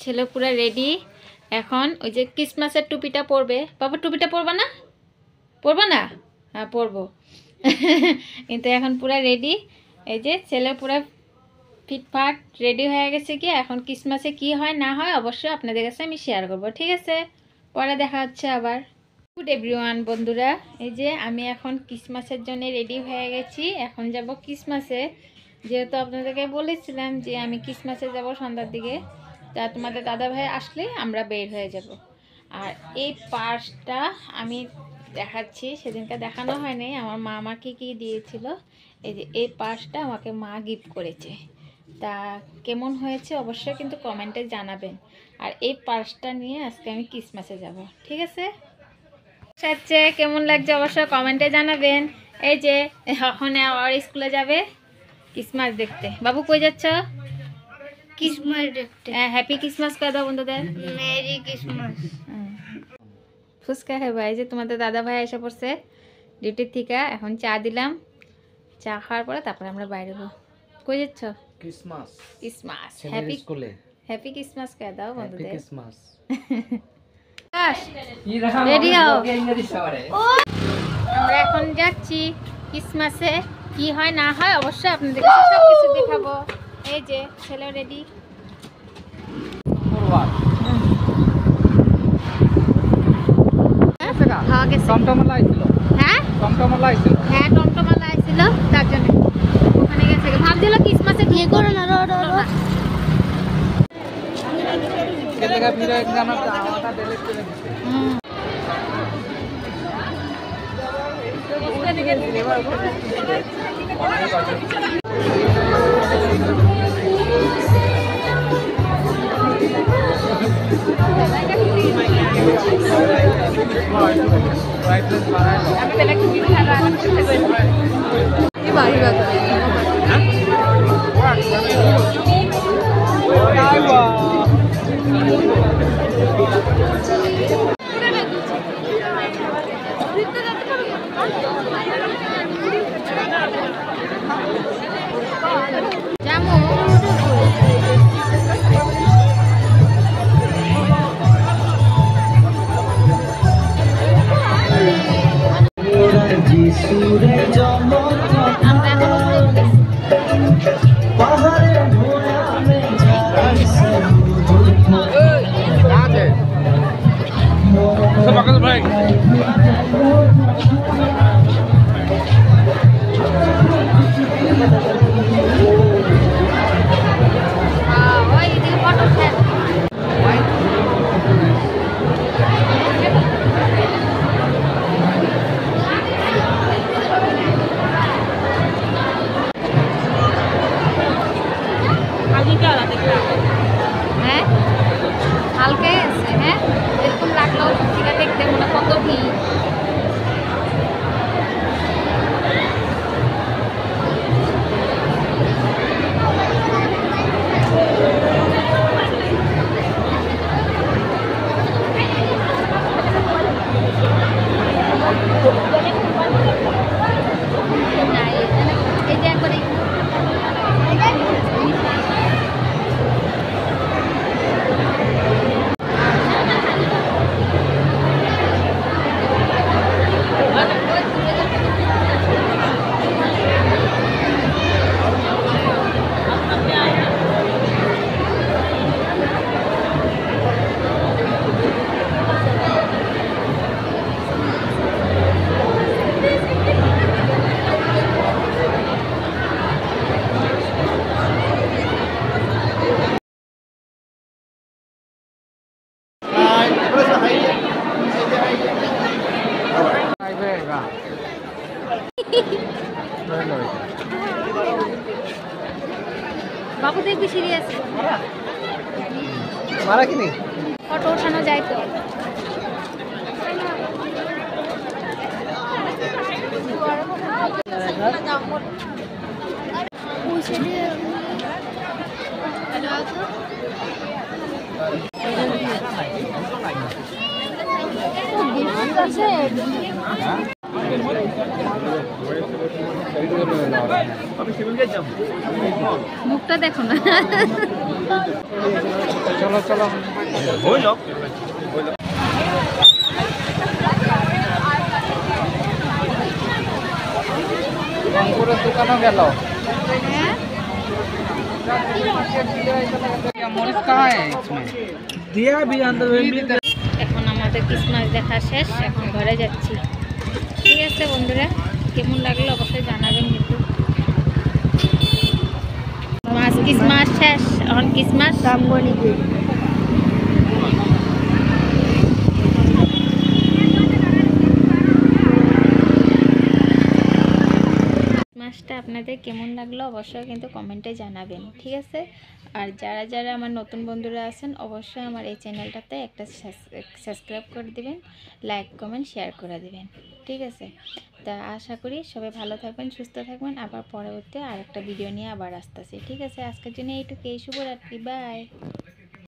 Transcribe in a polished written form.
ছেলে পুরো রেডি। এখন ওই যে ক্রিসমাসের টুপিটা পরবে। বাবা টুপিটা পরবা না? পরবা না? হ্যাঁ পরবো। কিন্তু এখন পুরো রেডি। এই যে ছেলে পুরো ফিটফাট রেডি হয়ে গেছে। কি এখন ক্রিসমাসে কি হয় না হয় অবশ্যই আপনাদের কাছে আমি শেয়ার করব, ঠিক আছে? পরে দেখা হচ্ছে আবার। গুড এভরিওয়ান বন্ধুরা, এই যে আমি এখন ক্রিসমাসের জন্য রেডি হয়ে গেছি। এখন যাব ক্রিসমাসে, যেহেতু আপনাদেরকে বলেছিলাম যে আমি ক্রিসমাসে যাব সন্ধ্যার দিকে। তা তোমাদের দাদা ভাই আসলে আমরা বের হয়ে যাব। আর এই পার্সটা আমি দেখাচ্ছি, সেদিনকে দেখানো হয়নি। আমার মা আমাকে কি দিয়েছিল, এই যে এই পার্সটা আমাকে মা গিফট করেছে। তা কেমন হয়েছে অবশ্যই কিন্তু কমেন্টে জানাবেন। আর এই পার্সটা নিয়ে আজকে আমি ক্রিসমাসে যাব, ঠিক আছে? আচ্ছা কেমন লাগছে অবশ্যই কমেন্টে জানাবেন। এই যে এখন আবার স্কুলে যাবে ক্রিসমাস দেখতে। বাবু কই যাচ্ছ? ক্রিসমাস দেখতে। হ্যাপি ক্রিসমাস করে দাও বন্ধুদের। Merry Christmas. ফুচকা খাইবা। এই যে তোমাদের দাদা ভাই এসে পড়ছে ডিউটির থেকে। এখন চা দিলাম, চা খাওয়ার পরে তারপরে আমরা বাইরে যাবো। কই যাচ্ছ? ক্রিসমাস। ক্রিসমাস হ্যাপি স্কুলে হ্যাপি ক্রিসমাস করে দাও বন্ধুদের। Happy Christmas. রেডি হও। আমরা এখন যাচ্ছি ক্রিসমাসে, কি হয় না হয় অবশ্যই আপনাদের কাছে সবকিছু দেখাবো। এই যে ছেলে রেডি। টমটমলা আইছিল। হ্যাঁ টমটমলা আইছিল। হ্যাঁ টমটমালা আইছিল, তার জন্য ওখানে গেছে। ভাবছিল ক্রিসমাসে বিয়ে করে না। কেলেগা ফিরে একদম আমাটা ডিলিট করে দিছে। হ্যাঁ হালকাই আছে। হ্যাঁ এরকম লাগলো পত্রিকা দেখতে মনে কত ভিড়। এই যে একবারে বাবু দেখবি সিরিয়াস মারা কি নেই ফটো ওঠানো যায় তো। মুখটা দেখো না। চলো চলো পুরো দোকানও গেল। এখন আমাদের ক্রিসমাস দেখা শেষ, এখন ঘরে যাচ্ছি। ঠিক আছে বন্ধুরা, কেমন লাগলো অবশ্যই জানাবেন। কিন্তু ক্রিসমাস শেষ, এখন ক্রিসমাস ক্রিসমাসটা আপনাদের কেমন লাগলো অবশ্যই কিন্তু কমেন্টে জানাবেন। ঠিক আছে, আর যারা যারা আমার নতুন বন্ধুরা আছেন অবশ্যই আমার এই চ্যানেলটাতে একটা সাবস্ক্রাইব করে দিবেন, লাইক কমেন্ট শেয়ার করে দিবেন। ঠিক আছে, তা আশা করি সবাই ভালো থাকবেন, সুস্থ থাকবেন। আবার পরবর্তী আরেকটা ভিডিও নিয়ে আবার আসতেছি। ঠিক আছে, আজকের জন্য এইটুকুই। শুভরাত্রি, বাই।